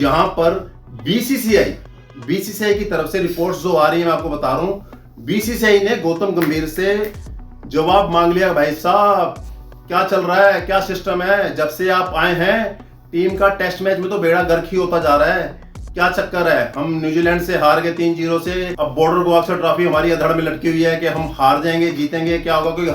यहाँ पर बीसीसीआई की तरफ से रिपोर्ट्स जो आ रही है, मैं आपको बता रहा हूँ, बीसीसीआई ने गौतम गंभीर से जवाब मांग लिया, भाई साहब क्या चल रहा है, क्या सिस्टम है, जब से आप आए हैं टीम का टेस्ट मैच में तो बेड़ा गर्क ही होता जा रहा है, क्या चक्कर है, हम न्यूजीलैंड से हार गए 3-0 से, अब बॉर्डर गवास्कर ट्रॉफी हमारी अधड़ में लटकी हुई है कि हम हार जाएंगे, जीतेंगे, क्या होगा, क्योंकि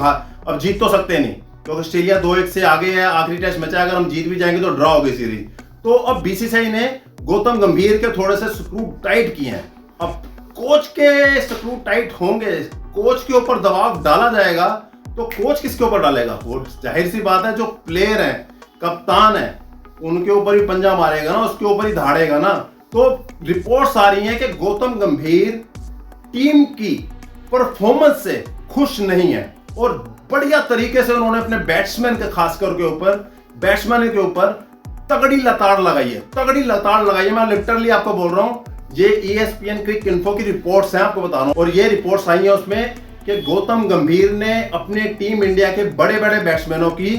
अब जीत तो सकते नहीं, क्योंकि ऑस्ट्रेलिया 2-1 से आगे है, आखिरी टेस्ट मैच है, अगर हम जीत भी जाएंगे तो ड्रॉ होगी सीरीज। तो अब बीसीसीआई ने गौतम गंभीर के थोड़े से स्क्रू टाइट किए हैं। अब कोच के स्क्रू टाइट होंगे, कोच के ऊपर दबाव डाला जाएगा, तो कोच किसके ऊपर डालेगा? वो जाहिर सी बात है जो प्लेयर है, कप्तान है, उनके ऊपर ही पंजा मारेगा ना, उसके ऊपर ही धाड़ेगा ना। तो रिपोर्ट्स आ रही हैं कि गौतम गंभीर टीम की परफॉर्मेंस से खुश नहीं है और बढ़िया तरीके से उन्होंने अपने बैट्समैन के खासकर के ऊपर तगड़ी लताड़ लगाई है। मैं लिटरली आपको बोल रहा हूं, ये ESPN क्रिक इन्फो की रिपोर्ट्स हैं, आपको बता रहा हूं, और ये रिपोर्ट्स आई हैं उसमें कि गौतम गंभीर ने अपने टीम इंडिया के बड़े बड़े बैट्समैनों की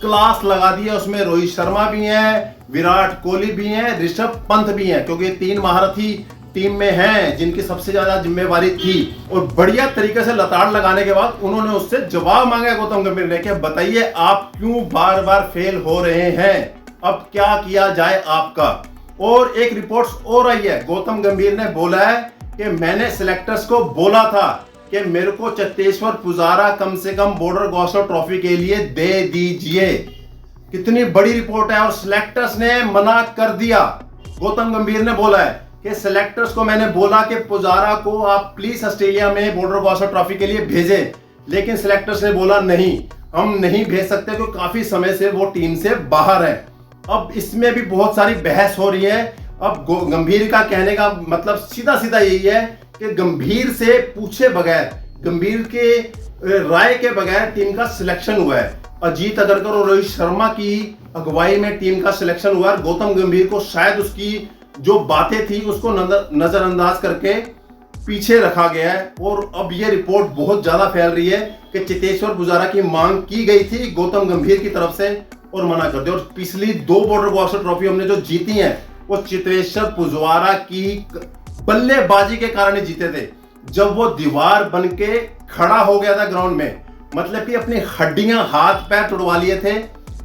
क्लास लगा दी है। उसमें रोहित शर्मा भी हैं, विराट कोहली भी हैं, ऋषभ पंत भी हैं, क्योंकि 3 महारथी टीम में हैं जिनकी सबसे ज्यादा जिम्मेवारी थी। और बढ़िया तरीके से लताड़ लगाने के बाद उन्होंने उससे जवाब मांगा गौतम गंभीर ने कि बताइए आप क्यों बार बार फेल हो रहे हैं, अब क्या किया जाए आपका। और एक रिपोर्ट और आई है, गौतम गंभीर ने बोला है कि मैंने सिलेक्टर्स को बोला था कि मेरे को चेतेश्वर पुजारा कम से कम बॉर्डर गवास्कर ट्रॉफी के लिए दे दीजिए। कितनी बड़ी रिपोर्ट है, और सिलेक्टर्स ने मना कर दिया। गौतम गंभीर ने बोला है कि सिलेक्टर्स को मैंने बोला कि पुजारा को आप प्लीज ऑस्ट्रेलिया में बॉर्डर गवास्कर ट्रॉफी के लिए भेजें, लेकिन सिलेक्टर्स ने बोला नहीं, हम नहीं भेज सकते क्योंकि काफी समय से वो टीम से बाहर है। अब इसमें भी बहुत सारी बहस हो रही है। अब गंभीर का कहने का मतलब सीधा सीधा यही है कि गंभीर से पूछे बगैर, गंभीर के राय के बगैर टीम का सिलेक्शन हुआ है। अजीत अगरकर और रोहित शर्मा की अगुवाई में टीम का सिलेक्शन हुआ है। गौतम गंभीर को शायद उसकी जो बातें थी उसको नजरअंदाज करके पीछे रखा गया है। और अब यह रिपोर्ट बहुत ज्यादा फैल रही है कि चेतेश्वर पुजारा की मांग की गई थी गौतम गंभीर की तरफ से और मना कर दिया। और पिछली 2 बॉर्डर गवास्कर ट्रॉफी हमने जो जीती हैं वो चेतेश्वर पुजारा की बल्लेबाजी के कारण ही जीते थे। जब वो दीवार बन के खड़ा हो गया था ग्राउंड में, मतलब कि अपनी हड्डियां हाथ पैर तोड़वा लिए थे,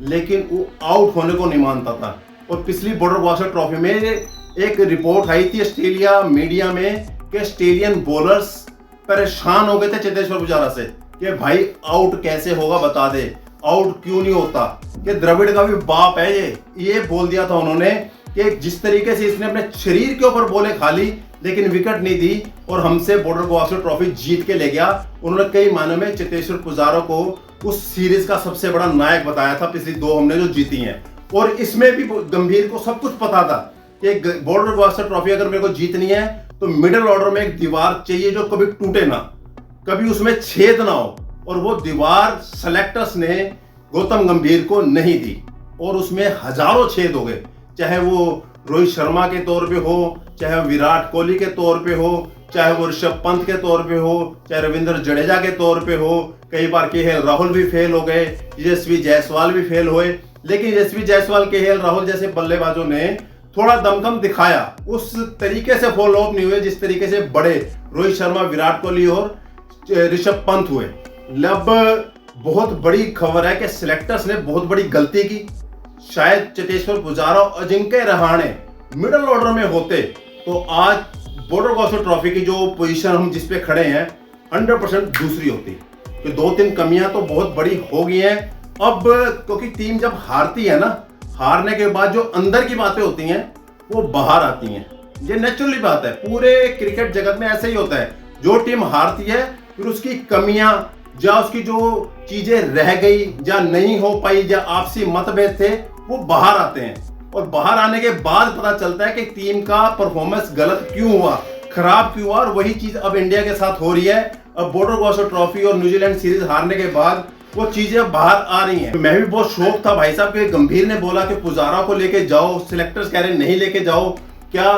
लेकिन वो आउट होने को नहीं मानता था। और पिछली बॉर्डर गवास्कर ट्रॉफी में एक रिपोर्ट आई थी ऑस्ट्रेलिया मीडिया में कि ऑस्ट्रेलियन बॉलर्स परेशान हो गए थे चेतेश्वर पुजारा से कि भाई आउट कैसे होगा, बता दे, आउट क्यों नहीं होता, कि द्रविड़ का भी बाप है ये बोल दिया था उन्होंने कि जिस तरीके से इसने अपने शरीर के ऊपर बॉलें खा ली लेकिन विकेट नहीं दी और हमसे बॉर्डर गवास्कर ट्रॉफी जीत के ले गया। उन्होंने कई मायनों में चेतेश्वर पुजारा को उस सीरीज का सबसे बड़ा नायक बताया था, पिछली 2 हमने जो जीती हैं। और इसमें भी गंभीर को सब कुछ पता था कि बॉर्डर गवास्कर ट्रॉफी अगर मेरे को जीतनी है तो मिडिल ऑर्डर में एक दीवार चाहिए जो कभी टूटे ना, कभी उसमें छेद ना हो। और वो दीवार सेलेक्टर्स ने गौतम गंभीर को नहीं दी और उसमें हजारों छेद हो गए, चाहे वो रोहित शर्मा के तौर पे हो, चाहे विराट कोहली के तौर पे हो, चाहे वो ऋषभ पंत के तौर पे हो, चाहे रविंद्र जडेजा के तौर पे हो। कई बार KL राहुल भी फेल हो गए, यशस्वी जायसवाल भी फेल हुए, लेकिन यशस्वी जायसवाल, KL राहुल जैसे बल्लेबाजों ने थोड़ा दमखम दिखाया, उस तरीके से फॉलो अप नहीं हुए जिस तरीके से बड़े रोहित शर्मा, विराट कोहली और ऋषभ पंत हुए। अब बहुत बड़ी खबर है कि सिलेक्टर्स ने बहुत बड़ी गलती की। शायद चेतेश्वर पुजारा और अजिंक्य रहाणे मिडिल ऑर्डर में होते तो आज बॉर्डर गवास्कर ट्रॉफी की जो पोजीशन हम जिस पे खड़े हैं 100% दूसरी होती। कि 2-3 कमियां तो बहुत बड़ी हो गई हैं। अब क्योंकि टीम जब हारती है ना, हारने के बाद जो अंदर की बातें होती हैं वो बाहर आती हैं। ये नेचुरली बात है, पूरे क्रिकेट जगत में ऐसे ही होता है। जो टीम हारती है फिर उसकी कमियां या उसकी जो चीजें रह गई या नहीं हो पाई या आपसी मतभेद थे वो बाहर आते हैं। और बाहर आने के बाद पता चलता है कि टीम का परफॉर्मेंस गलत क्यों हुआ, खराब क्यों हुआ। और वही चीज अब इंडिया के साथ हो रही है। अब बॉर्डर गवास्कर ट्रॉफी और न्यूजीलैंड सीरीज हारने के बाद वो चीजें बाहर आ रही हैं। मैं भी बहुत शौक था भाई साहब कि गंभीर ने बोला कि पुजारा को लेके जाओ, सिलेक्टर्स कह रहे नहीं लेके जाओ। क्या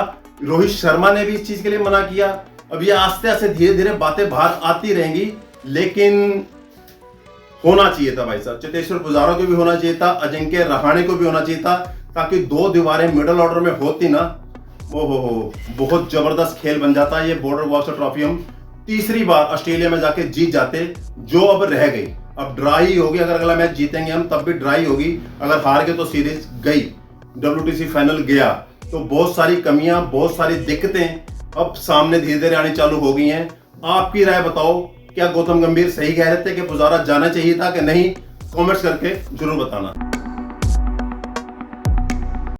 रोहित शर्मा ने भी इस चीज के लिए मना किया? अब ये आस्ते आस्ते धीरे धीरे बातें बाहर आती रहेंगी, लेकिन होना चाहिए था भाई साहब। चेतेश्वर पुजारा को भी होना चाहिए था, अजिंक्य रहाणे को भी होना चाहिए था, ताकि 2 दीवारें मिडल ऑर्डर में होती ना, वो बहुत जबरदस्त खेल बन जाता। ये बॉर्डर गावस्कर ट्रॉफी हम तीसरी बार ऑस्ट्रेलिया में जाके जीत जाते, जो अब रह गई। अब ड्राई होगी, अगर अगला मैच जीतेंगे हम तब भी ड्राई होगी, अगर हार गए तो सीरीज गई, WTC फाइनल गया। तो बहुत सारी कमियां, बहुत सारी दिक्कतें अब सामने धीरे धीरे आनी चालू हो गई हैं। आपकी राय बताओ, क्या गौतम गंभीर सही कह रहे थे कि पुजारा जाना चाहिए था कि नहीं? कमेंट्स करके जरूर बताना।